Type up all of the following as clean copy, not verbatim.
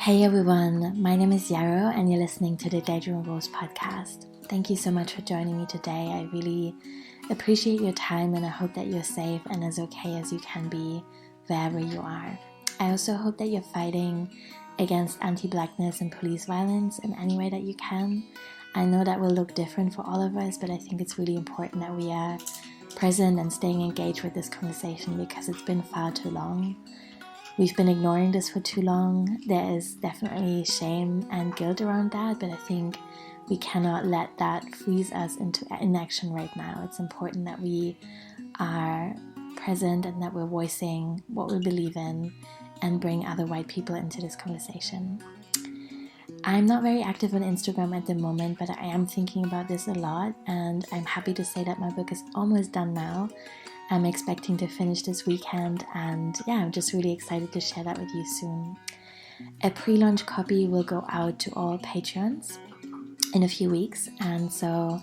Hey everyone, my name is Yarrow and you're listening to the Daydreaming Wolves podcast. Thank you so much for joining me today. I really appreciate your time and I hope that you're safe and as okay as you can be wherever you are. I also hope that you're fighting against anti-blackness and police violence in any way that you can. I know that will look different for all of us, but I think it's really important that we are present and staying engaged with this conversation because it's been far too long. We've been ignoring this for too long. There is definitely shame and guilt around that, but I think we cannot let that freeze us into inaction right now. It's important that we are present and that we're voicing what we believe in and bring other white people into this conversation. I'm not very active on Instagram at the moment, but I am thinking about this a lot, and I'm happy to say that my book is almost done now. I'm expecting to finish this weekend, and I'm just really excited to share that with you soon. A pre-launch copy will go out to all patrons in a few weeks, and so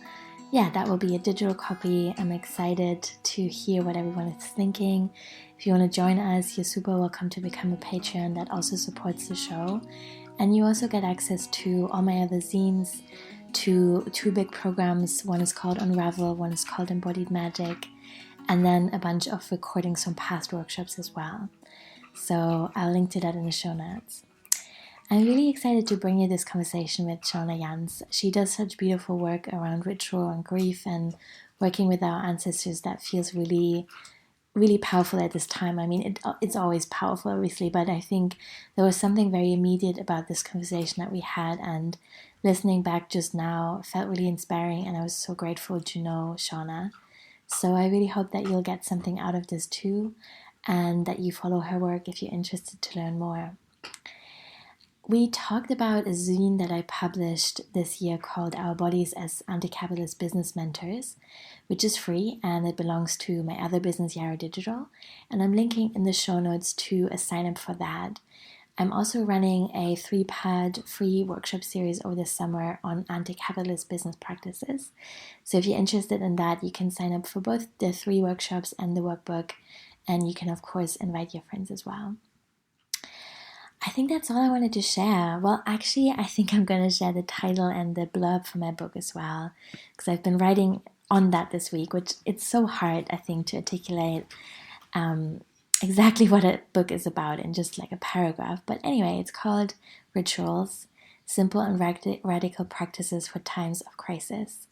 that will be a digital copy. I'm excited to hear what everyone is thinking. If you want to join us, you're super welcome to become a patron. That also supports the show, and you also get access to all my other zines, to two big programs. One is called Unravel, one is called Embodied Magic, and then a bunch of recordings from past workshops as well. So I'll link to that in the show notes. I'm really excited to bring you this conversation with Shauna Janz. She does such beautiful work around ritual and grief and working with our ancestors that feels really, really powerful at this time. I mean, it's always powerful, obviously, but I think there was something very immediate about this conversation that we had, and listening back just now felt really inspiring, and I was so grateful to know Shauna. So I really hope that you'll get something out of this too, and that you follow her work if you're interested to learn more. We talked about a zine that I published this year called Our Bodies as Anti-Capitalist Business Mentors, which is free and it belongs to my other business, Yarrow Digital, and I'm linking in the show notes to a sign up for that. I'm also running a 3-part free workshop series over the summer on anti-capitalist business practices. So if you're interested in that, you can sign up for both the 3 workshops and the workbook, and you can, of course, invite your friends as well. I think that's all I wanted to share. Well, actually, I think I'm going to share the title and the blurb for my book as well, because I've been writing on that this week, which it's so hard, I think, to articulate exactly what a book is about in just like a paragraph. But anyway, it's called Rituals, Simple and Radical Practices for Times of Crisis.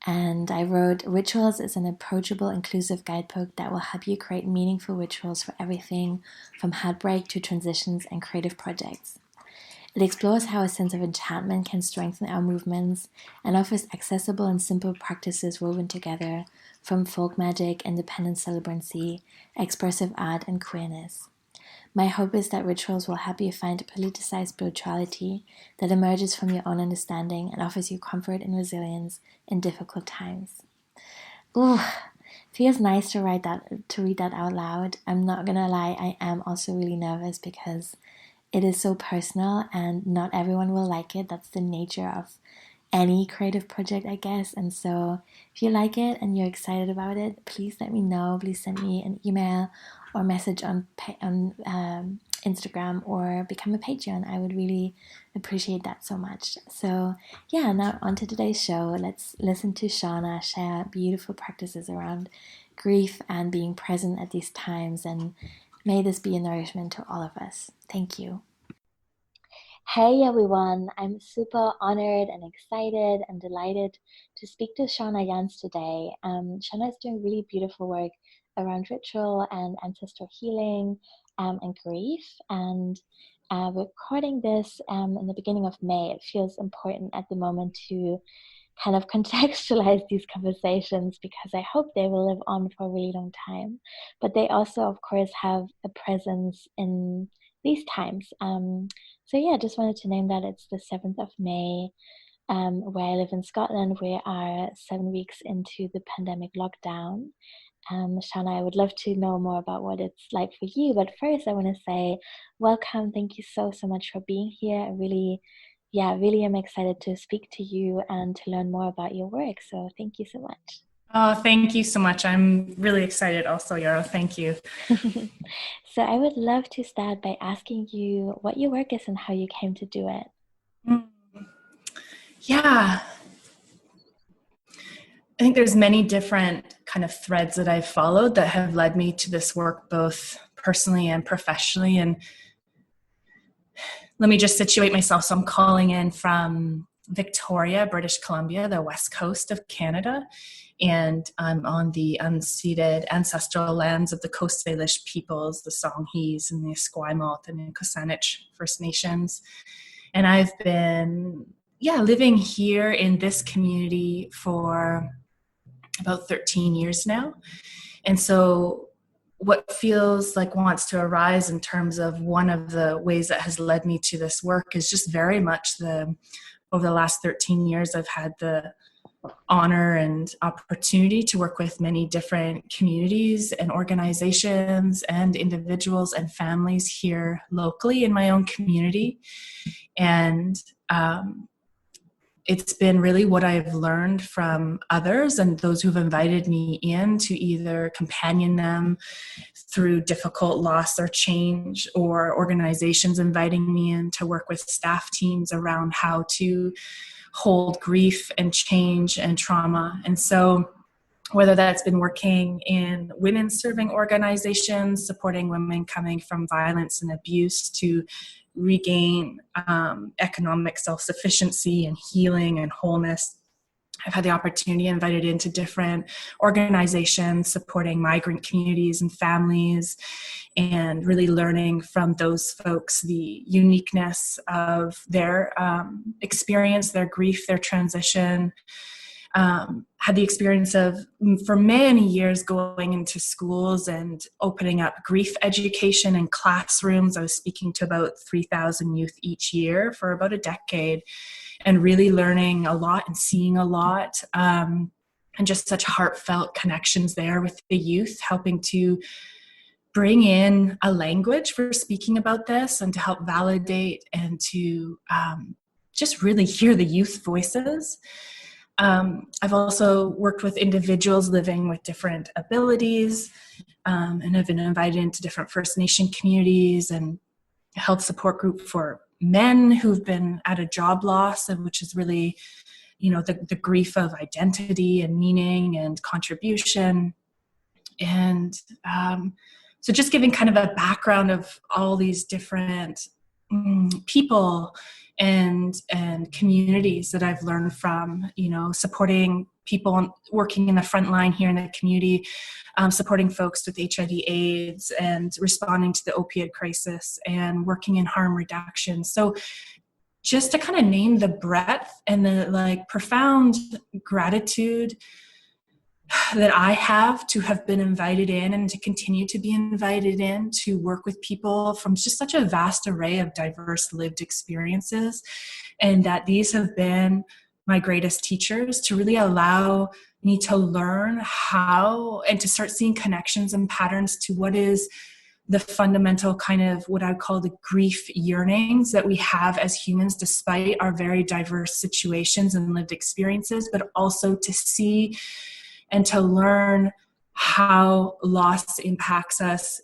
And I wrote, Rituals is an approachable, inclusive guidebook that will help you create meaningful rituals for everything from heartbreak to transitions and creative projects. It explores how a sense of enchantment can strengthen our movements and offers accessible and simple practices woven together from folk magic, independent celebrancy, expressive art, and queerness. My hope is that rituals will help you find a politicized spirituality that emerges from your own understanding and offers you comfort and resilience in difficult times. Ooh, feels nice to read that out loud. I'm not gonna lie, I am also really nervous because it is so personal and not everyone will like it. That's the nature of any creative project, I guess. And so if you like it and you're excited about it, please let me know. Please send me an email or message on Instagram or become a Patreon. I would really appreciate that so much. So now on to today's show. Let's listen to Shauna share beautiful practices around grief and being present at these times, and may this be a nourishment to all of us. Thank you. Hey everyone, I'm super honored and excited and delighted to speak to Shauna Janz today. Shauna is doing really beautiful work around ritual and ancestral healing and grief, and we're recording this in the beginning of May. It feels important at the moment to kind of contextualize these conversations because I hope they will live on for a really long time, but they also, of course, have a presence in these times. Just wanted to name that. It's the 7th of May, where I live in Scotland. We are 7 weeks into the pandemic lockdown. Shauna, I would love to know more about what it's like for you, but first I want to say welcome. Thank you so much for being here. I really am excited to speak to you and to learn more about your work. So thank you so much. Oh, thank you so much. I'm really excited also, Yarrow. Thank you. So I would love to start by asking you what your work is and how you came to do it. Mm. Yeah, I think there's many different kind of threads that I've followed that have led me to this work, both personally and professionally. And let me just situate myself. So I'm calling in from Victoria, British Columbia, the west coast of Canada. And I'm on the unceded ancestral lands of the Coast Salish peoples, the Songhees and the Esquimalt and the Kusanich First Nations. And I've been, living here in this community for about 13 years now. And so what feels like wants to arise in terms of one of the ways that has led me to this work is just very much over the last 13 years, I've had the honor and opportunity to work with many different communities and organizations and individuals and families here locally in my own community. And it's been really what I've learned from others and those who've invited me in to either companion them through difficult loss or change, or organizations inviting me in to work with staff teams around how to hold grief and change and trauma. And so whether that's been working in women's serving organizations, supporting women coming from violence and abuse to regain economic self-sufficiency and healing and wholeness. I've had the opportunity invited into different organizations supporting migrant communities and families, and really learning from those folks the uniqueness of their experience, their grief, their transition. Had the experience of, for many years, going into schools and opening up grief education in classrooms. I was speaking to about 3,000 youth each year for about a decade, and really learning a lot and seeing a lot, and just such heartfelt connections there with the youth, helping to bring in a language for speaking about this and to help validate and to just really hear the youth voices. I've also worked with individuals living with different abilities, and have been invited into different First Nation communities and a health support group for men who've been at a job loss, and which is really, the grief of identity and meaning and contribution. And so just giving kind of a background of all these different people and communities that I've learned from, supporting people working in the front line here in the community, supporting folks with HIV/AIDS and responding to the opioid crisis and working in harm reduction. So just to kind of name the breadth and the profound gratitude that I have to have been invited in and to continue to be invited in to work with people from just such a vast array of diverse lived experiences, and that these have been my greatest teachers to really allow me to learn how and to start seeing connections and patterns to what is the fundamental kind of what I call the grief yearnings that we have as humans despite our very diverse situations and lived experiences, but also to see and to learn how loss impacts us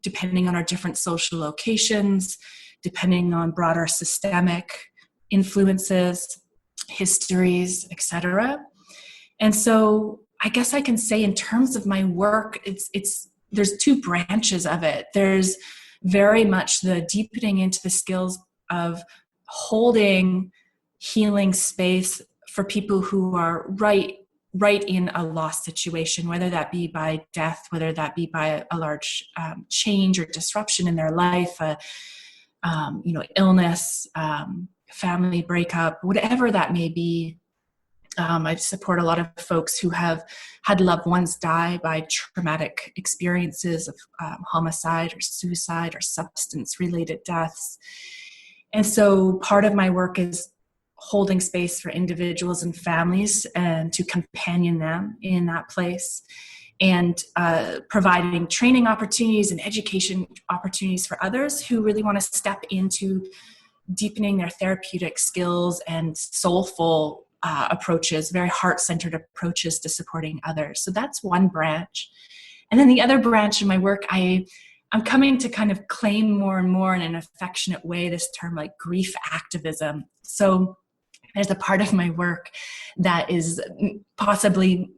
depending on our different social locations, depending on broader systemic influences, histories, etc. And so I guess I can say in terms of my work, it's there's two branches of it. There's very much the deepening into the skills of holding healing space for people who are right in a loss situation, whether that be by death, whether that be by a large change or disruption in their life, illness, family breakup, whatever that may be. I support a lot of folks who have had loved ones die by traumatic experiences of homicide or suicide or substance-related deaths. And so part of my work is holding space for individuals and families and to companion them in that place, and providing training opportunities and education opportunities for others who really want to step into deepening their therapeutic skills and soulful approaches, very heart-centered approaches to supporting others. So that's one branch. And then the other branch in my work, I'm coming to kind of claim more and more in an affectionate way this term like grief activism. So there's a part of my work that is possibly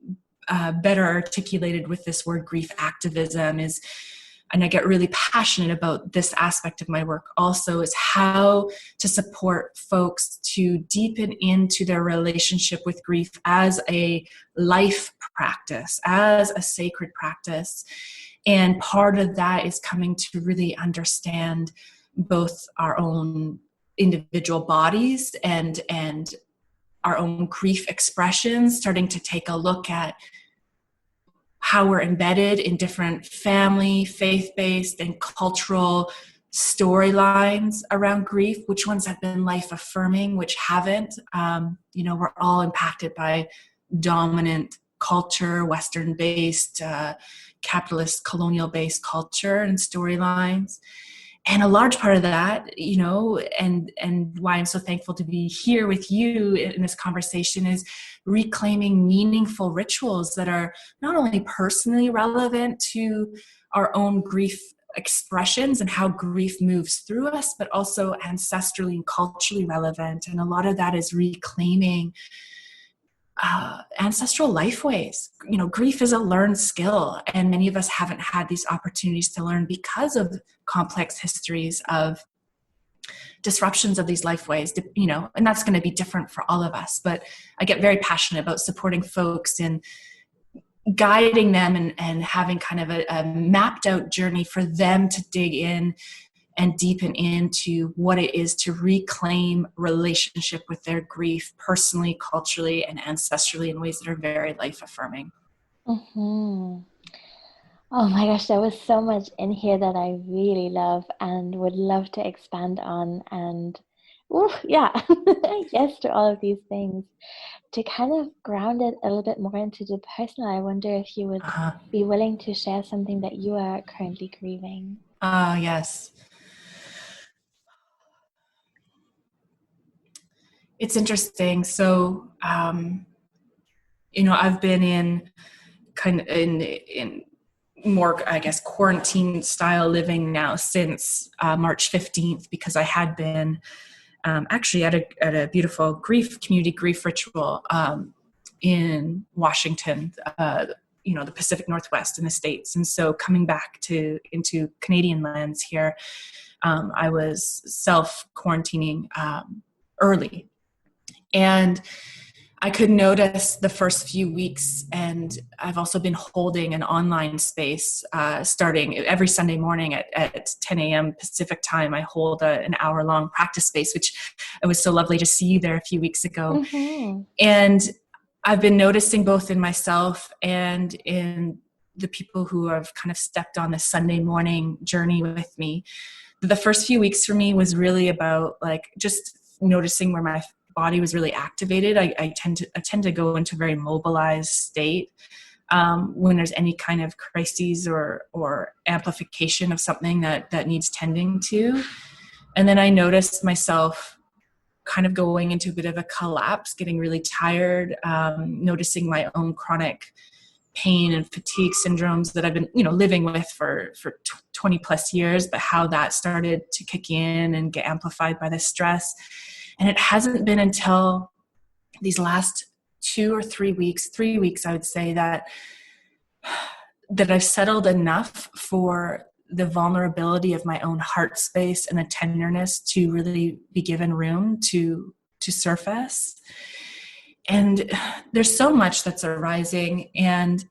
better articulated with this word grief activism is, and I get really passionate about this aspect of my work also, is how to support folks to deepen into their relationship with grief as a life practice, as a sacred practice. And part of that is coming to really understand both our own individual bodies and our own grief expressions, starting to take a look at how we're embedded in different family, faith-based, and cultural storylines around grief, which ones have been life-affirming, which haven't. We're all impacted by dominant culture, Western-based, capitalist, colonial-based culture and storylines. And a large part of that, and why I'm so thankful to be here with you in this conversation is reclaiming meaningful rituals that are not only personally relevant to our own grief expressions and how grief moves through us, but also ancestrally and culturally relevant. And a lot of that is reclaiming ancestral lifeways. Grief is a learned skill, and many of us haven't had these opportunities to learn because of complex histories of disruptions of these lifeways, and that's going to be different for all of us. But I get very passionate about supporting folks in guiding them and having kind of a mapped out journey for them to dig in and deepen into what it is to reclaim relationship with their grief personally, culturally, and ancestrally in ways that are very life-affirming. Mm-hmm. Oh my gosh, there was so much in here that I really love and would love to expand on. And yes to all of these things. To kind of ground it a little bit more into the personal, I wonder if you would be willing to share something that you are currently grieving. Yes. It's interesting. So, I've been in more, I guess, quarantine style living now since March 15th, because I had been actually at a beautiful community grief ritual in Washington, the Pacific Northwest in the States. And so coming back into Canadian lands here, I was self-quarantining early. And I could notice the first few weeks, and I've also been holding an online space starting every Sunday morning at 10 a.m. Pacific time. I hold an hour-long practice space, which it was so lovely to see you there a few weeks ago. Mm-hmm. And I've been noticing both in myself and in the people who have kind of stepped on this Sunday morning journey with me. The first few weeks for me was really about like just noticing where my body was really activated. I tend to go into a very mobilized state when there's any kind of crises or amplification of something that needs tending to. And then I noticed myself kind of going into a bit of a collapse, getting really tired, noticing my own chronic pain and fatigue syndromes that I've been, living with for 20 plus years, but how that started to kick in and get amplified by the stress. And it hasn't been until these last 2 or 3 weeks, 3 weeks, I would say, that I've settled enough for the vulnerability of my own heart space and the tenderness to really be given room to surface. And there's so much that's arising, and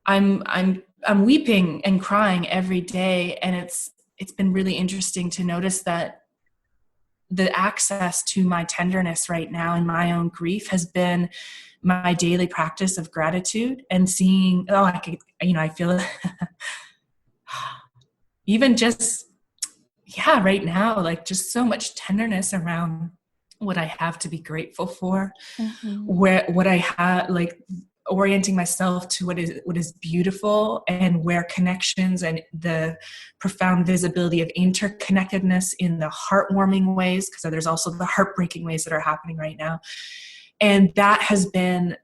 I'm weeping and crying every day. And it's been really interesting to notice that the access to my tenderness right now in my own grief has been my daily practice of gratitude and seeing, I feel even just, right now, like just so much tenderness around what I have to be grateful for, Mm-hmm. what I have, like orienting myself to what is beautiful, and where connections and the profound visibility of interconnectedness in the heartwarming ways, because there's also the heartbreaking ways that are happening right now. And that has been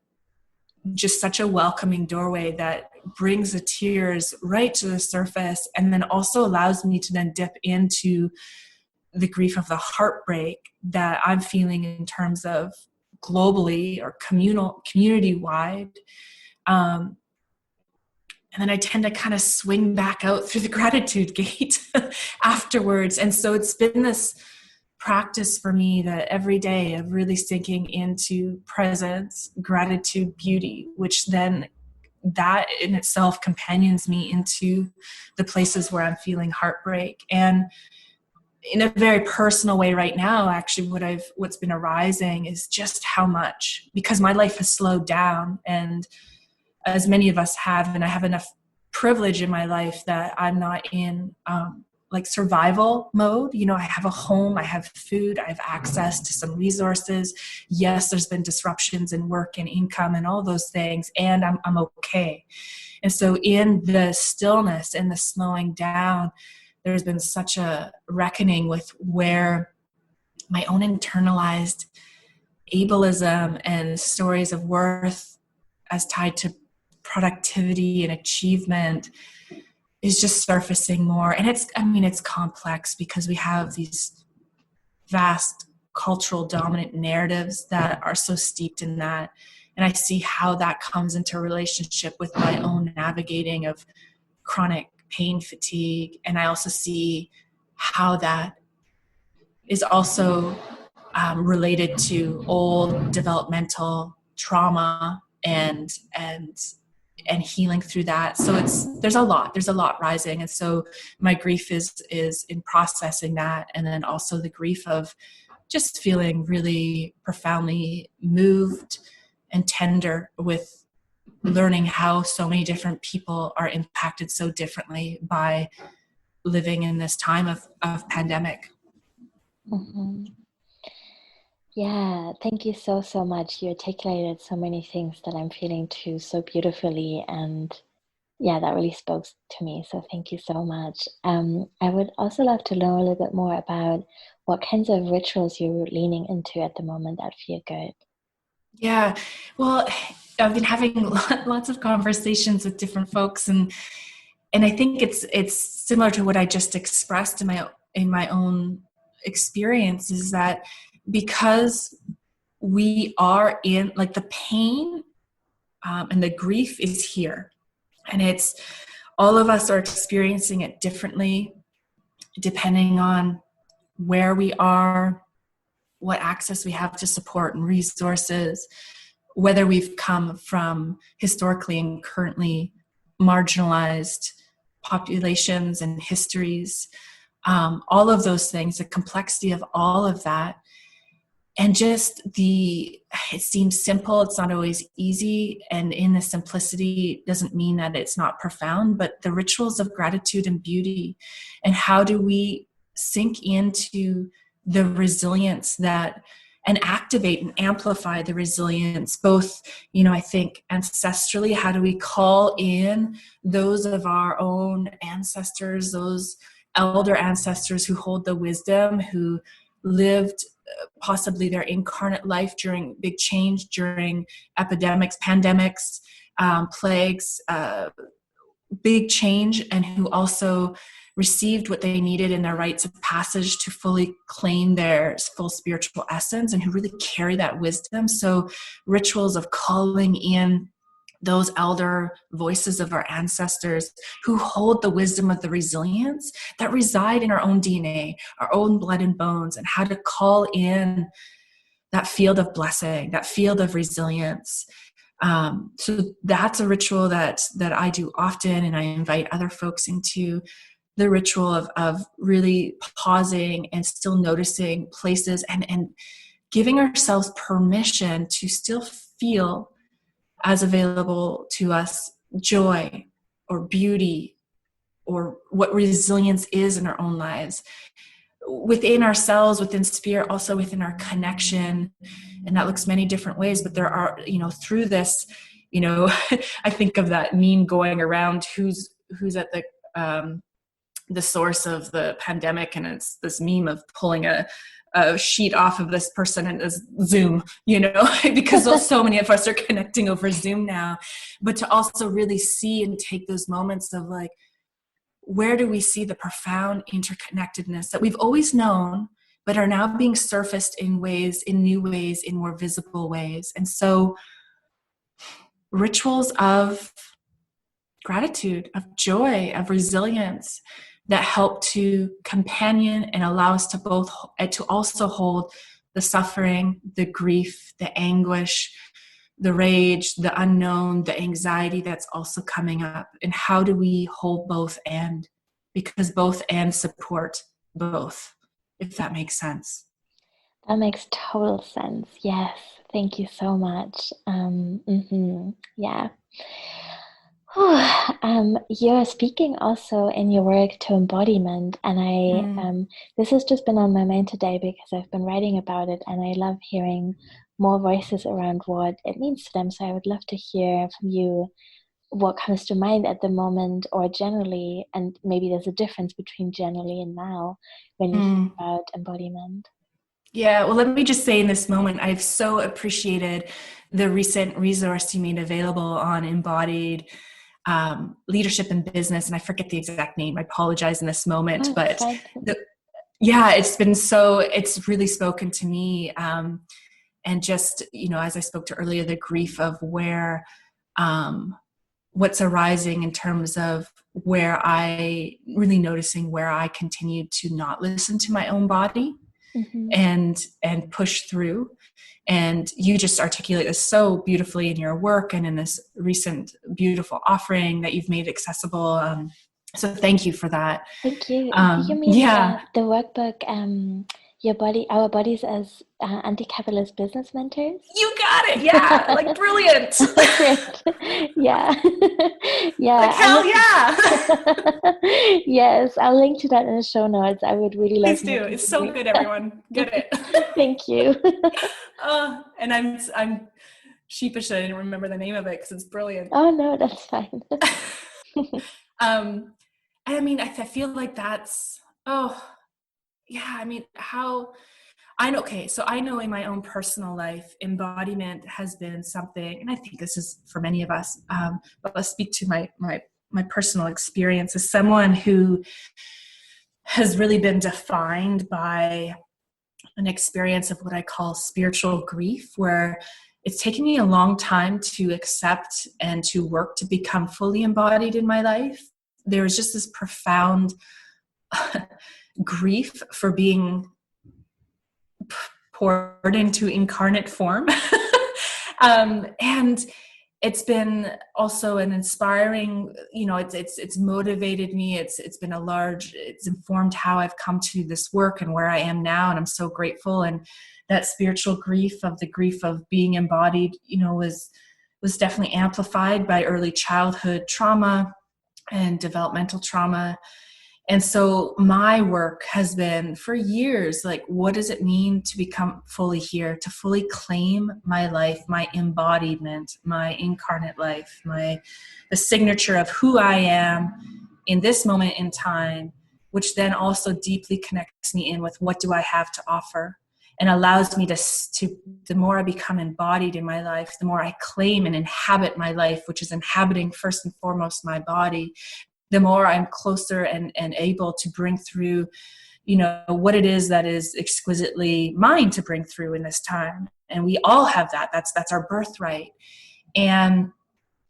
just such a welcoming doorway that brings the tears right to the surface, and then also allows me to then dip into the grief of the heartbreak that I'm feeling in terms of globally or community-wide. And then I tend to kind of swing back out through the gratitude gate afterwards. And so it's been this practice for me that every day of really sinking into presence, gratitude, beauty, which then that in itself companions me into the places where I'm feeling heartbreak. And in a very personal way right now, actually, what's been arising is just how much, because my life has slowed down, and as many of us have, and I have enough privilege in my life that I'm not in like survival mode. You know, I have a home, I have food, I have access to some resources. Yes, there's been disruptions in work and income and all those things, and I'm okay. And so in the stillness and the slowing down, there's been such a reckoning with where my own internalized ableism and stories of worth as tied to productivity and achievement is just surfacing more. And it's complex because we have these vast cultural dominant narratives that are so steeped in that. And I see how that comes into relationship with my own navigating of chronic pain, fatigue. And I also see how that is also related to old developmental trauma and healing through that. So there's a lot rising. And so my grief is in processing that. And then also the grief of just feeling really profoundly moved and tender with learning how so many different people are impacted so differently by living in this time of pandemic. Mm-hmm. Yeah, thank you so much. You articulated so many things that I'm feeling too so beautifully, and yeah, that really spoke to me. So thank you so much. I would also love to learn a little bit more about what kinds of rituals you're leaning into at the moment that feel good. Yeah, well, I've been having lots of conversations with different folks, and I think it's similar to what I just expressed in my own experience, is that because we are in, like, the pain and the grief is here, and it's all of us are experiencing it differently depending on where we are, what access we have to support and resources, whether we've come from historically and currently marginalized populations and histories, all of those things, the complexity of all of that. And just it seems simple, it's not always easy. And in the simplicity doesn't mean that it's not profound, but the rituals of gratitude and beauty, and how do we sink into the resilience and activate and amplify the resilience, both, I think ancestrally, how do we call in those of our own ancestors, those elder ancestors who hold the wisdom, who lived possibly their incarnate life during big change, during epidemics, pandemics, plagues, big change, and who also received what they needed in their rites of passage to fully claim their full spiritual essence, and who really carry that wisdom. So rituals of calling in those elder voices of our ancestors who hold the wisdom of the resilience that reside in our own DNA, our own blood and bones, and how to call in that field of blessing, that field of resilience. So that's a ritual that I do often, and I invite other folks into the ritual of really pausing and still noticing places and giving ourselves permission to still feel as available to us joy or beauty or what resilience is in our own lives, within ourselves, within spirit, also within our connection. And that looks many different ways, but there are, through this, I think of that meme going around, who's at the source of the pandemic, and it's this meme of pulling a sheet off of this person and this Zoom, because so many of us are connecting over Zoom now. But to also really see and take those moments of like, where do we see the profound interconnectedness that we've always known, but are now being surfaced in new ways, in more visible ways. And so rituals of gratitude, of joy, of resilience that help to companion and allow us to also hold the suffering, the grief, the anguish, the rage, the unknown, the anxiety that's also coming up. And how do we hold both and? Because both and support both, if that makes sense. That makes total sense. Yes. Thank you so much. Yeah. You're speaking also in your work to embodiment, and this has just been on my mind today because I've been writing about it, and I love hearing more voices around what it means to them. So I would love to hear from you what comes to mind at the moment, or generally, and maybe there's a difference between generally and now when you think about embodiment. Yeah, well, let me just say in this moment, I've so appreciated the recent resource you made available on embodied leadership in business. And I forget the exact name. I apologize in this moment, but it's really spoken to me. And just, as I spoke to earlier, the grief of where, what's arising in terms of where really noticing where I continue to not listen to my own body. Mm-hmm. and push through. And you just articulate this so beautifully in your work and in this recent beautiful offering that you've made accessible. So thank you for that. Thank you. You mean the workbook, Our Bodies as Anti-Capitalist Business Mentors? You got it. Yeah. Like brilliant. Yeah. Yeah. Like hell yeah. Yes. I'll link to that in the show notes. I would really like to. Please do. It's so good, everyone. Get it. Thank you. And I'm sheepish that I didn't remember the name of it because it's brilliant. Oh no, that's fine. I mean, I feel like that's, how I know. Okay. So I know in my own personal life, embodiment has been something, and I think this is for many of us, but let's speak to my personal experience as someone who has really been defined by an experience of what I call spiritual grief, where it's taken me a long time to accept and to work to become fully embodied in my life. There was just this profound grief for being poured into incarnate form. And it's been also an inspiring, it's motivated me. It's informed how I've come to this work and where I am now. And I'm so grateful. And that spiritual grief of being embodied, was definitely amplified by early childhood trauma and developmental trauma. And so my work has been for years, like, what does it mean to become fully here, to fully claim my life, my embodiment, my incarnate life, the signature of who I am in this moment in time, which then also deeply connects me in with what do I have to offer, and allows me to the more I become embodied in my life, the more I claim and inhabit my life, which is inhabiting first and foremost my body, the more I'm closer and able to bring through, what it is that is exquisitely mine to bring through in this time. And we all have that. That's our birthright. And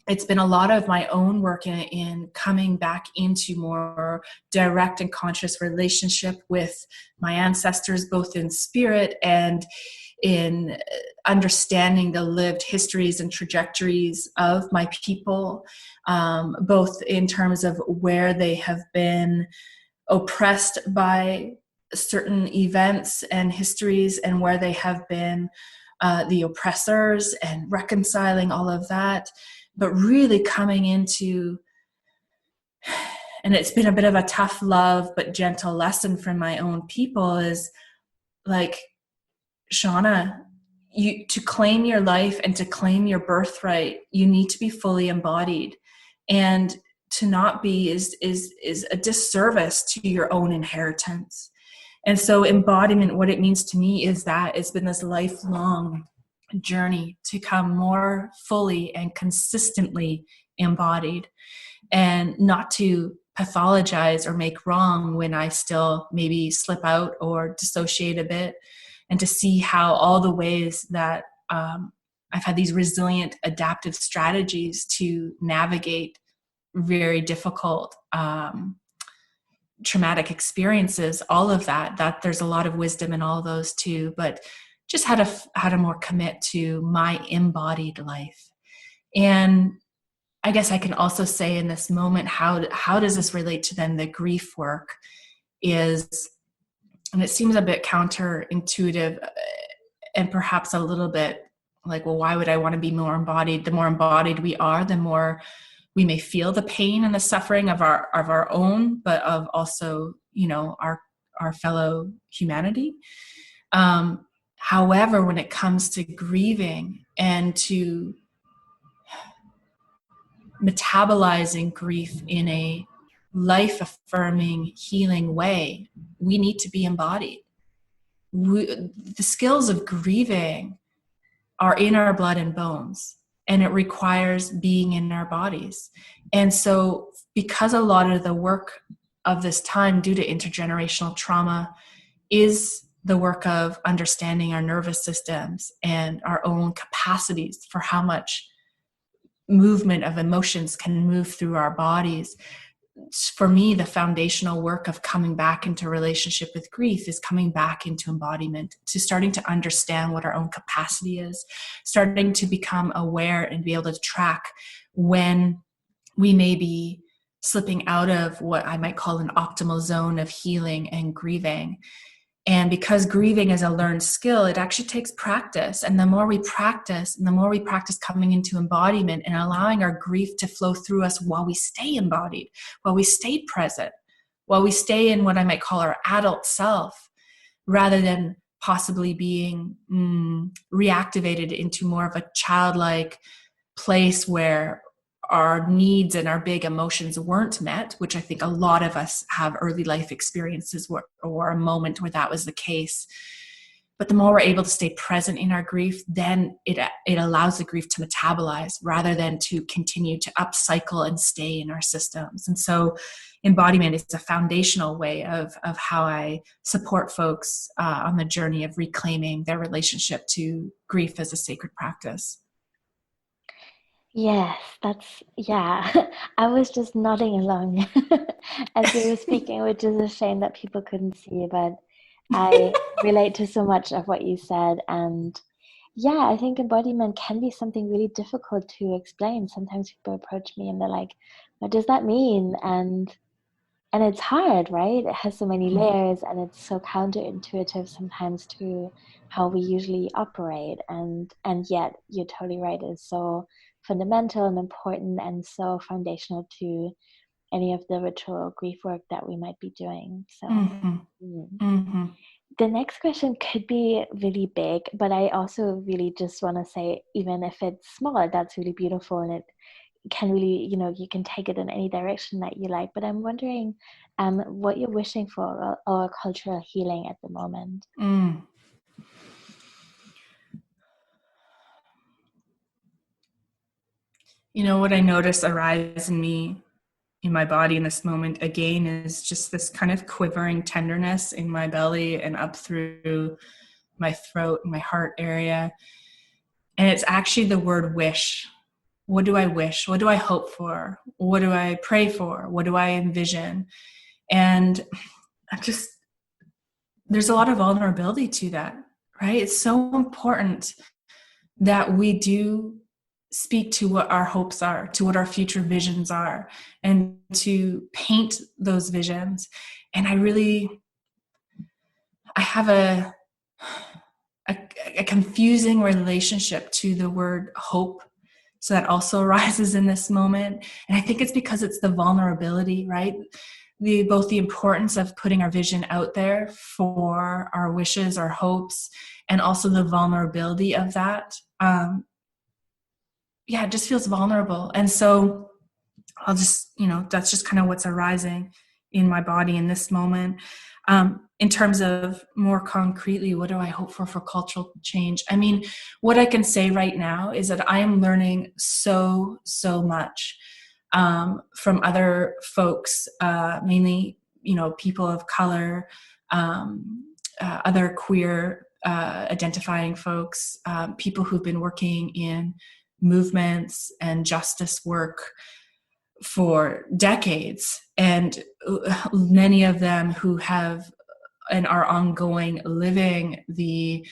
it's been a lot of my own work in coming back into more direct and conscious relationship with my ancestors, both in spirit and in understanding the lived histories and trajectories of my people, both in terms of where they have been oppressed by certain events and histories and where they have been the oppressors, and reconciling all of that. But really coming into, and it's been a bit of a tough love but gentle lesson from my own people, is like, Shauna, to claim your life and to claim your birthright, you need to be fully embodied. And to not be is a disservice to your own inheritance. And so embodiment, what it means to me is that it's been this lifelong journey to come more fully and consistently embodied, and not to pathologize or make wrong when I still maybe slip out or dissociate a bit, and to see how all the ways that I've had these resilient adaptive strategies to navigate very difficult traumatic experiences, all of that there's a lot of wisdom in all those too, but just how to more commit to my embodied life. And I guess I can also say in this moment, how does this relate to then the grief work is, and it seems a bit counterintuitive and perhaps a little bit like, well, why would I want to be more embodied? The more embodied we are, the more we may feel the pain and the suffering of our own, but of also, our fellow humanity. However, when it comes to grieving and to metabolizing grief in a life-affirming, healing way, we need to be embodied. The skills of grieving are in our blood and bones, and it requires being in our bodies. And so because a lot of the work of this time due to intergenerational trauma is the work of understanding our nervous systems and our own capacities for how much movement of emotions can move through our bodies, for me, the foundational work of coming back into relationship with grief is coming back into embodiment, to starting to understand what our own capacity is, starting to become aware and be able to track when we may be slipping out of what I might call an optimal zone of healing and grieving. And because grieving is a learned skill, it actually takes practice. And the more we practice, coming into embodiment and allowing our grief to flow through us while we stay embodied, while we stay present, while we stay in what I might call our adult self, rather than possibly being reactivated into more of a childlike place where our needs and our big emotions weren't met, which I think a lot of us have early life experiences or a moment where that was the case. But the more we're able to stay present in our grief, then it allows the grief to metabolize rather than to continue to upcycle and stay in our systems. And so embodiment is a foundational way of how I support folks on the journey of reclaiming their relationship to grief as a sacred practice. Yes, yeah. I was just nodding along as you were speaking, which is a shame that people couldn't see, but I relate to so much of what you said. And yeah, I think embodiment can be something really difficult to explain. Sometimes people approach me and they're like, what does that mean? And it's hard, right? It has so many layers and it's so counterintuitive sometimes to how we usually operate. And yet you're totally right. It's so fundamental and important and so foundational to any of the ritual grief work that we might be doing. So the next question could be really big, but I also really just want to say, even if it's small, that's really beautiful, and it can really, you can take it in any direction that you like. But I'm wondering what you're wishing for or cultural healing at the moment. What I notice arise in me, in my body in this moment again, is just this kind of quivering tenderness in my belly and up through my throat and my heart area. And it's actually the word wish. What do I wish? What do I hope for? What do I pray for? What do I envision? And there's a lot of vulnerability to that, right? It's so important that we do speak to what our hopes are, to what our future visions are, and to paint those visions. And I have a confusing relationship to the word hope. So that also arises in this moment. And I think it's because it's the vulnerability, right? both the importance of putting our vision out there for our wishes, our hopes, and also the vulnerability of that. It just feels vulnerable. And so I'll just, that's just kind of what's arising in my body in this moment. In terms of more concretely, what do I hope for cultural change? I mean, what I can say right now is that I am learning so much from other folks, mainly, people of color, other queer identifying folks, people who've been working in movements and justice work for decades, and many of them who have and are ongoing living the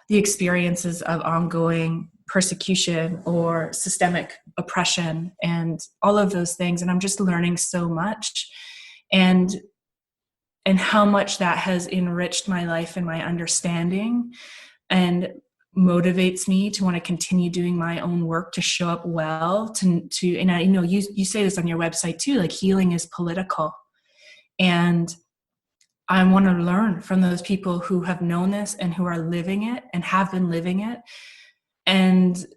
experiences of ongoing persecution or systemic oppression and all of those things. And I'm just learning so much, and how much that has enriched my life and my understanding, and motivates me to want to continue doing my own work, to show up well, and I you say this on your website too, like healing is political. And I want to learn from those people who have known this and who are living it and have been living it, and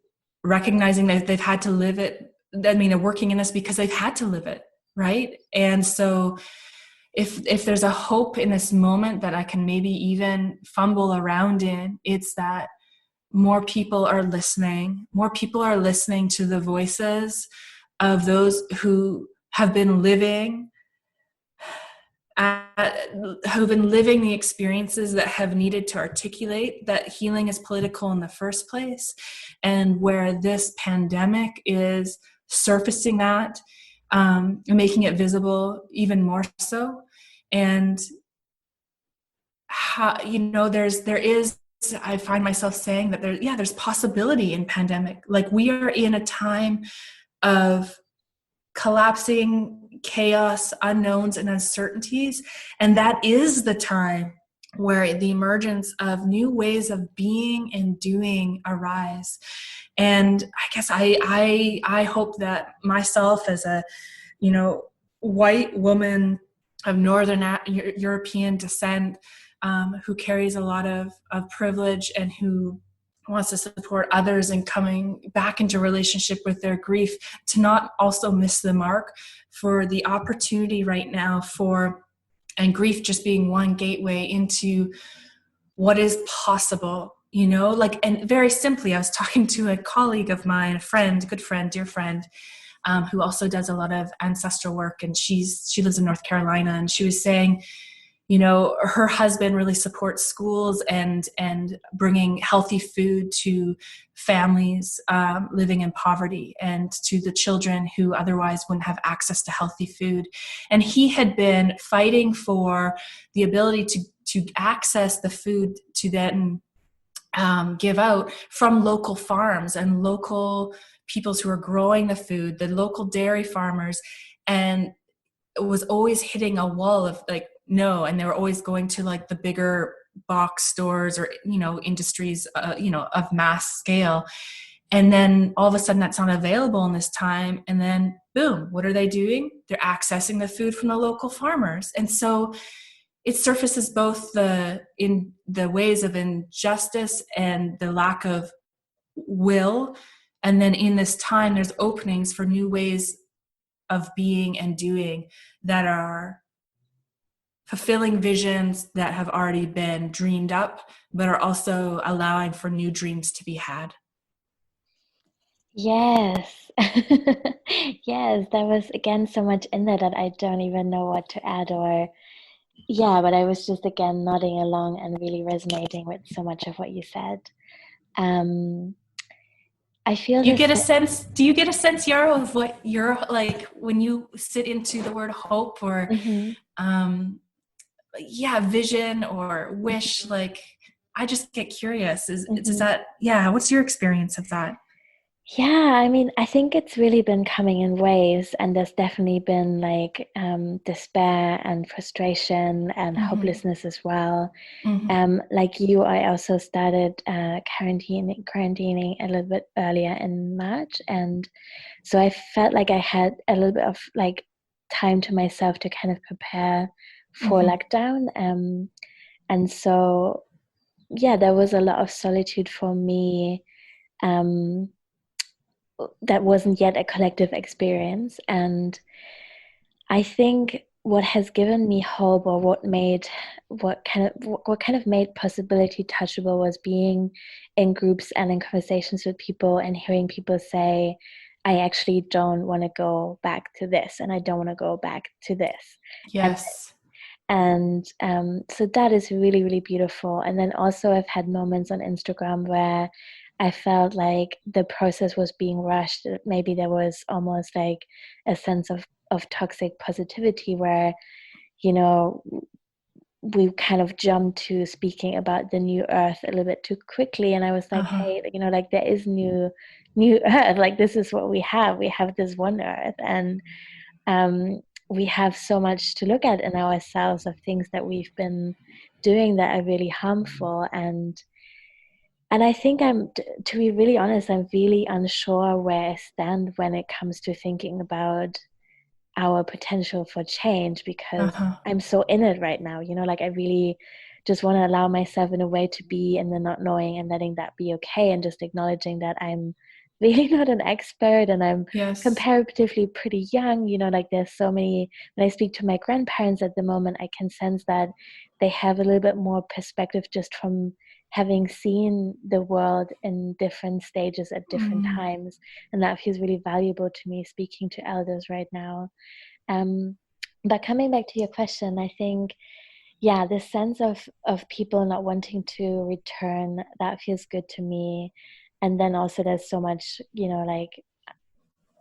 recognizing that they've had to live it. I mean, they're working in this because they've had to live it, right? And so if there's a hope in this moment that I can maybe even fumble around in, it's that more people are listening. More people are listening to the voices of those who have been living the experiences that have needed to articulate that healing is political in the first place, and where this pandemic is surfacing that, and making it visible even more so. And how, there is, I find myself saying that there's possibility in pandemic. Like, we are in a time of collapsing chaos, unknowns, and uncertainties. And that is the time where the emergence of new ways of being and doing arise. And I guess I hope that myself, as a, white woman of Northern European descent, who carries a lot of privilege and who wants to support others in coming back into relationship with their grief, to not also miss the mark for the opportunity right now and grief just being one gateway into what is possible, and very simply, I was talking to a colleague of mine, good friend, dear friend, who also does a lot of ancestral work, and she lives in North Carolina, and she was saying, her husband really supports schools and bringing healthy food to families living in poverty, and to the children who otherwise wouldn't have access to healthy food. And he had been fighting for the ability to access the food to then give out from local farms and local peoples who are growing the food, the local dairy farmers, and it was always hitting a wall of like, no. And they were always going to like the bigger box stores or, industries, of mass scale. And then all of a sudden that's not available in this time. And then boom, what are they doing? They're accessing the food from the local farmers. And so it surfaces both in the ways of injustice and the lack of will. And then in this time, there's openings for new ways of being and doing that are fulfilling visions that have already been dreamed up, but are also allowing for new dreams to be had. Yes. Yes, there was again so much in there that I don't even know what to add, but I was just again nodding along and really resonating with so much of what you said. I feel do you get a sense, Yarrow, of what you're like when you sit into the word hope or vision or wish? Like, I just get curious. Does that, what's your experience of that? Yeah, I mean, I think it's really been coming in waves, and there's definitely been like despair and frustration and hopelessness as well. Like you, I also started quarantining a little bit earlier in March, and so I felt like I had a little bit of like time to myself to kind of prepare for lockdown. And so, yeah, there was a lot of solitude for me that wasn't yet a collective experience. And I think what has given me hope, or what kind of made possibility touchable, was being in groups and in conversations with people and hearing people say, I actually don't want to go back to this, and I don't want to go back to this. Yes. And so that is really, really beautiful. And then also I've had moments on Instagram where I felt like the process was being rushed. Maybe there was almost like a sense of toxic positivity where, you know, we kind of jumped to speaking about the new earth a little bit too quickly. And I was like, hey, you know, like there is new earth. Like this is what we have. We have this one earth. And we have so much to look at in ourselves of things that we've been doing that are really harmful. And I think to be really honest, I'm really unsure where I stand when it comes to thinking about our potential for change, because I'm so in it right now, you know, like I really just want to allow myself in a way to be in the not knowing and letting that be okay, and just acknowledging that I'm really not an expert and I'm comparatively pretty young, you know, like there's so many. When I speak to my grandparents at the moment, I can sense that they have a little bit more perspective just from having seen the world in different stages at different times, and that feels really valuable to me speaking to elders right now. But coming back to your question, I think, yeah, this sense of people not wanting to return, that feels good to me. And then also there's so much, you know, like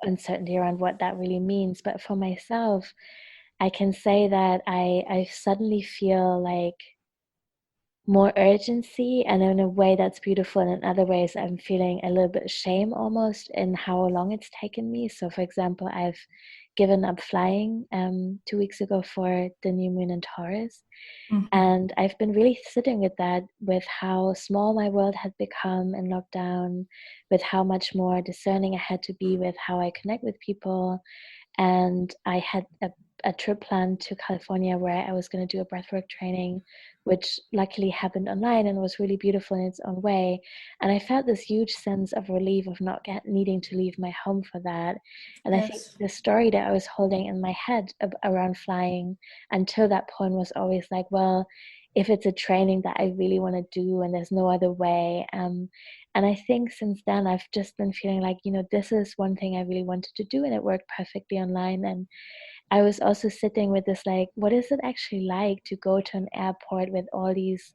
uncertainty around what that really means. But for myself, I can say that I suddenly feel like more urgency, and in a way that's beautiful, and in other ways I'm feeling a little bit shame almost in how long it's taken me. So for example, I've given up flying 2 weeks ago for the new moon in Taurus, and I've been really sitting with that, with how small my world had become in lockdown, with how much more discerning I had to be with how I connect with people. And I had a trip planned to California where I was going to do a breathwork training, which luckily happened online and was really beautiful in its own way. And I felt this huge sense of relief of not needing to leave my home for that. And I think the story that I was holding in my head around flying until that point was always like, well, if it's a training that I really want to do and there's no other way. And I think since then, I've just been feeling like, you know, this is one thing I really wanted to do, and it worked perfectly online. And I was also sitting with this, like, what is it actually like to go to an airport with all these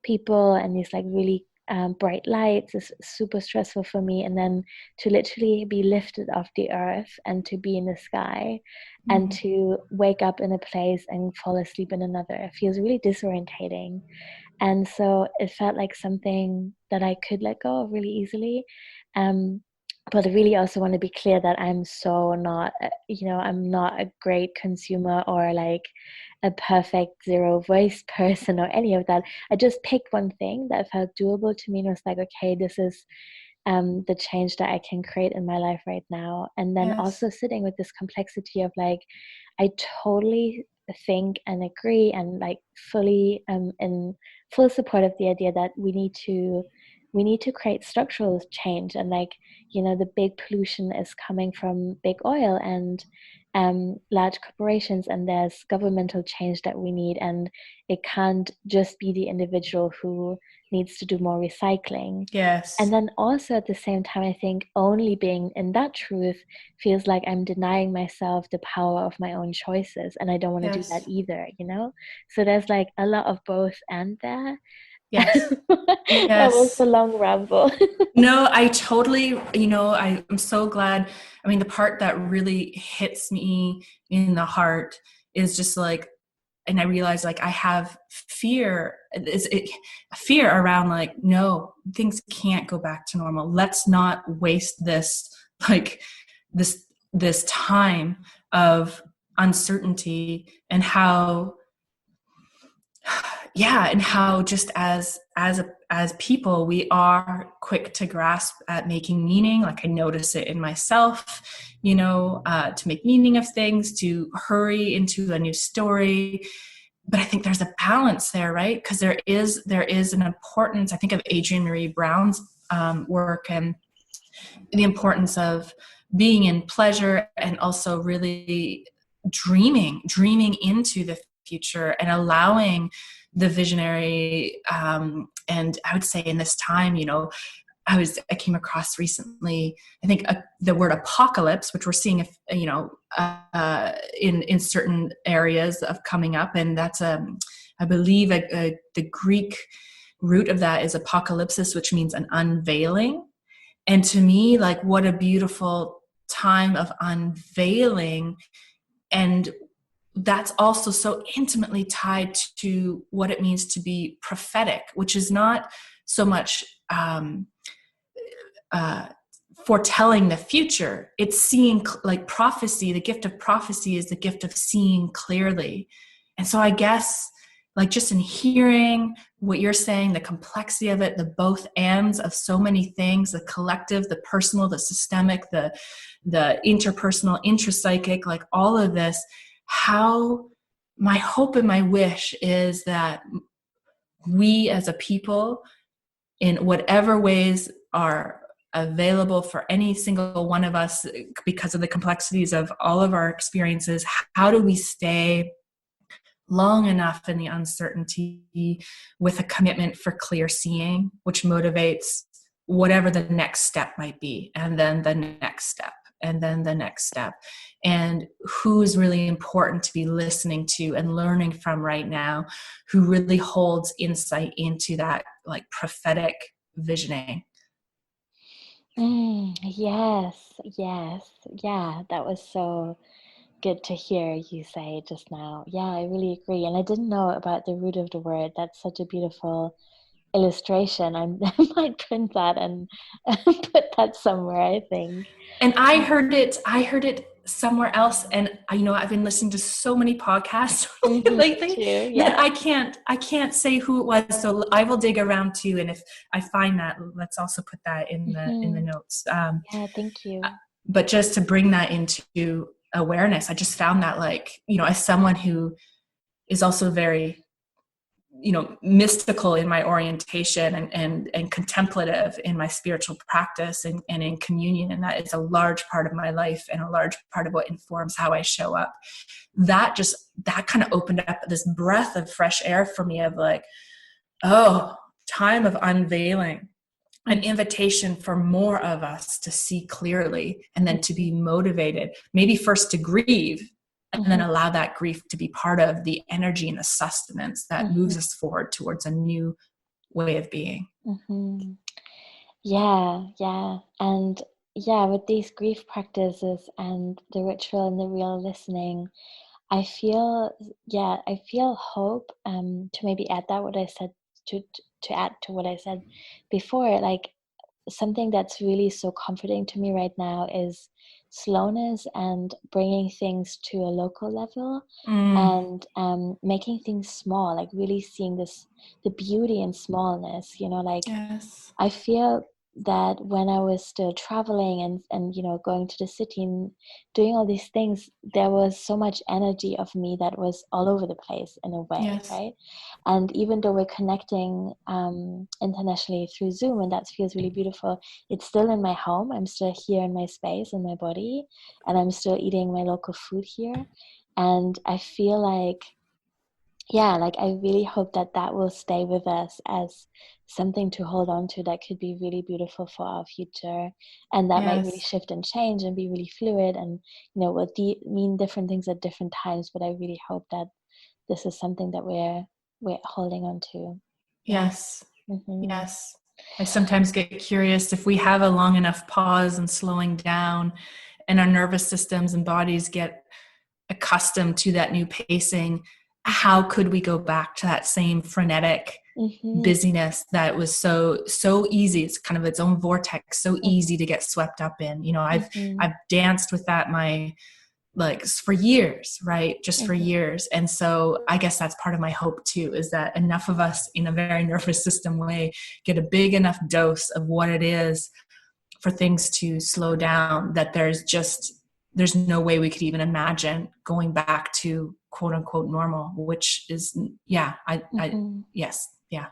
people and these like really bright lights? Is super stressful for me. And then to literally be lifted off the earth and to be in the sky and to wake up in a place and fall asleep in another, it feels really disorientating. And so it felt like something that I could let go of really easily. But I really also want to be clear that I'm so not, you know, I'm not a great consumer or like a perfect zero waste person or any of that. I just picked one thing that felt doable to me and was like, okay, this is the change that I can create in my life right now. And then also sitting with this complexity of like, I totally think and agree and like fully in full support of the idea that we need to create structural change. And like, you know, the big pollution is coming from big oil and large corporations, and there's governmental change that we need, and it can't just be the individual who needs to do more recycling. And then also at the same time, I think only being in that truth feels like I'm denying myself the power of my own choices, and I don't want to do that either, you know? So there's like a lot of both and there. That was a long ramble. No, I totally, you know, I'm so glad. I mean, the part that really hits me in the heart is just like, and I realized like I have fear, fear around like, no, things can't go back to normal. Let's not waste this, like this time of uncertainty, and how, yeah, and how just as people, we are quick to grasp at making meaning. Like I notice it in myself, to make meaning of things, to hurry into a new story. But I think there's a balance there, right? Because there is an importance. I think of Adrienne Marie Brown's work and the importance of being in pleasure and also really dreaming into the future and allowing the visionary. And I would say in this time, I came across recently, I think the word apocalypse, which we're seeing, in certain areas of coming up. And that's, I believe the Greek root of that is apocalypsis, which means an unveiling. And to me, like, what a beautiful time of unveiling. And that's also so intimately tied to what it means to be prophetic, which is not so much foretelling the future. It's seeing, like, prophecy. The gift of prophecy is the gift of seeing clearly. And so I guess, like, just in hearing what you're saying, the complexity of it, the both ands of so many things, the collective, the personal, the systemic, the interpersonal, intrapsychic, like all of this, how my hope and my wish is that we as a people, in whatever ways are available for any single one of us, because of the complexities of all of our experiences, how do we stay long enough in the uncertainty with a commitment for clear seeing, which motivates whatever the next step might be, and then the next step, and then the next step, and who's really important to be listening to and learning from right now, who really holds insight into that, like, prophetic visioning. Yes, yeah, that was so good to hear you say just now. Yeah, I really agree. And I didn't know about the root of the word. That's such a beautiful illustration. I might print that and put that somewhere, I think. And I heard it somewhere else. And I've been listening to so many podcasts lately Too, yeah. that I can't say who it was. So I will dig around too. And if I find that, let's also put that in the notes. Yeah, thank you. But just to bring that into awareness, I just found that, like, as someone who is also very, mystical in my orientation and contemplative in my spiritual practice and in communion. And that is a large part of my life and a large part of what informs how I show up. That kind of opened up this breath of fresh air for me of, like, oh, time of unveiling, an invitation for more of us to see clearly, and then to be motivated, maybe first to grieve, and then allow that grief to be part of the energy and the sustenance that moves us forward towards a new way of being. Yeah. And yeah, with these grief practices and the ritual and the real listening, I feel hope, to maybe add that what I said to add to what I said before, like, something that's really so comforting to me right now is slowness and bringing things to a local level, and making things small, like really seeing the beauty in smallness, like, Yes. I feel that when I was still traveling and going to the city and doing all these things, there was so much energy of me that was all over the place in a way, Yes. right? And even though we're connecting internationally through Zoom, and that feels really beautiful, it's still in my home. I'm still here in my space, in my body, and I'm still eating my local food here. And I feel like, yeah, like, I really hope that will stay with us as something to hold on to that could be really beautiful for our future, and that might really shift and change and be really fluid, and will mean different things at different times. But I really hope that this is something that we're holding on to. Yes. Yes. I sometimes get curious if we have a long enough pause and slowing down, and our nervous systems and bodies get accustomed to that new pacing, how could we go back to that same frenetic busyness that was so easy? It's kind of its own vortex, so easy to get swept up in. I've danced with that like for years, right? Just for years. And so I guess that's part of my hope too, is that enough of us in a very nervous system way get a big enough dose of what it is for things to slow down, that there's no way we could even imagine going back to quote unquote normal, which is, yes. Yeah.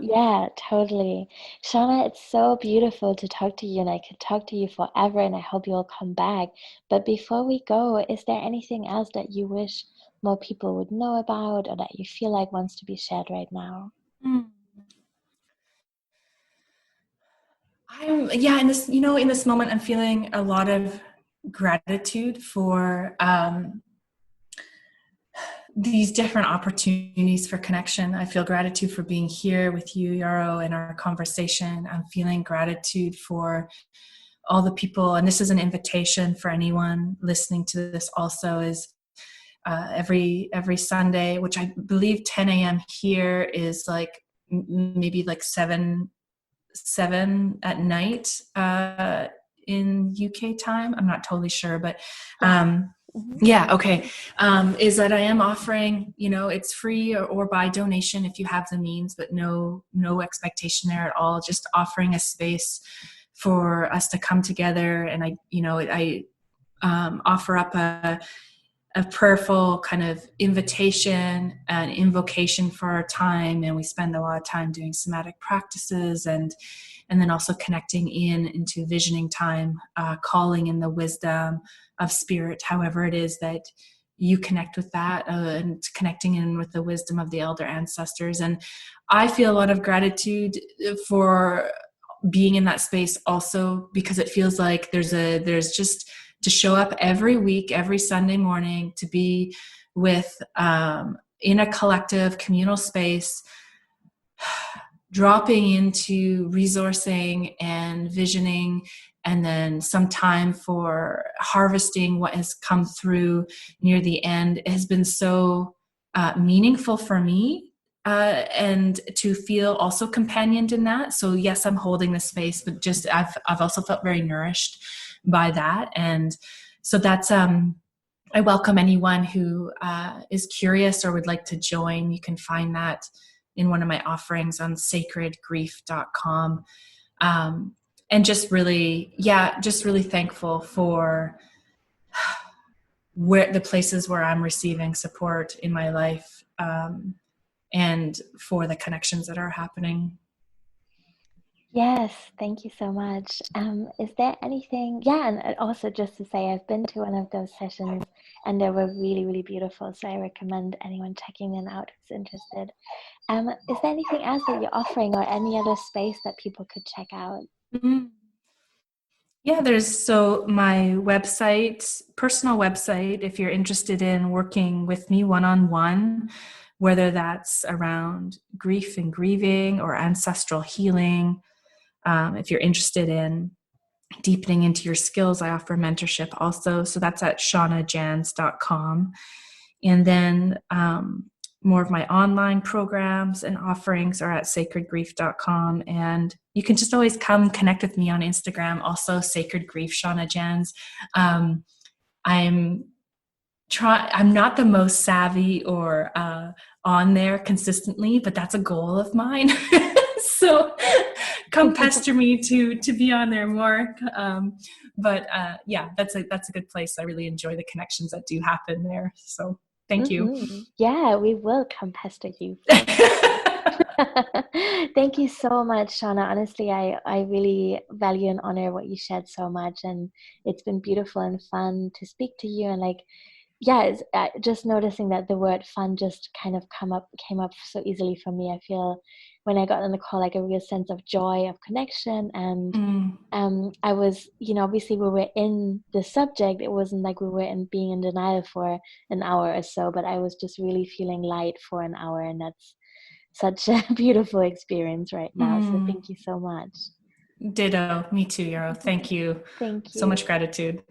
Yeah, totally. Shauna, it's so beautiful to talk to you, and I could talk to you forever, and I hope you'll come back. But before we go, is there anything else that you wish more people would know about, or that you feel like wants to be shared right now? In this moment, I'm feeling a lot of gratitude for these different opportunities for connection. I feel gratitude for being here with you, Yarrow, and our conversation. I'm feeling gratitude for all the people, and this is an invitation for anyone listening to this also, is every Sunday, which I believe 10 a.m. here is like maybe like 7 at night in UK time. I'm not totally sure, but is that I am offering, it's free or by donation if you have the means, but no expectation there at all. Just offering a space for us to come together. And I offer up a prayerful kind of invitation, an invocation for our time. And we spend a lot of time doing somatic practices and then also connecting into visioning time, calling in the wisdom of spirit, however it is that you connect with that, and connecting in with the wisdom of the elder ancestors. And I feel a lot of gratitude for being in that space also, because it feels like there's just to show up every week, every Sunday morning, to be with in a collective communal space, dropping into resourcing and visioning, and then some time for harvesting what has come through near the end. It has been so meaningful for me, and to feel also companioned in that. So yes, I'm holding the space, but just I've also felt very nourished by that. And so that's I welcome anyone who is curious or would like to join. You can find that in one of my offerings on sacredgrief.com. And just really thankful for where the places where I'm receiving support in my life, and for the connections that are happening. Yes, thank you so much. Is there anything, and also just to say, I've been to one of those sessions and they were really, really beautiful. So I recommend anyone checking them out who's interested. Is there anything else that you're offering, or any other space that people could check out? Mm-hmm. Yeah, there's my website, personal website, if you're interested in working with me one-on-one, whether that's around grief and grieving or ancestral healing. If you're interested in deepening into your skills, I offer mentorship also. So that's at shaunajanz.com. And then more of my online programs and offerings are at sacredgrief.com. And you can just always come connect with me on Instagram, also Sacred Grief Shauna Janz. I'm not the most savvy or on there consistently, but that's a goal of mine. So come pester me to be on there more. That's a good place. I really enjoy the connections that do happen there. So thank you. Yeah, we will come pester you. Thank you so much, Shauna. Honestly, I really value and honor what you shared so much, and it's been beautiful and fun to speak to you. And it's just noticing that the word fun just kind of came up so easily for me. I feel when I got on the call, like a real sense of joy, of connection. And I was, obviously we were in the subject. It wasn't like we were being in denial for an hour or so, but I was just really feeling light for an hour. And that's such a beautiful experience right now. So thank you so much. Ditto. Me too, Yarrow. Thank you. Thank you. So much gratitude.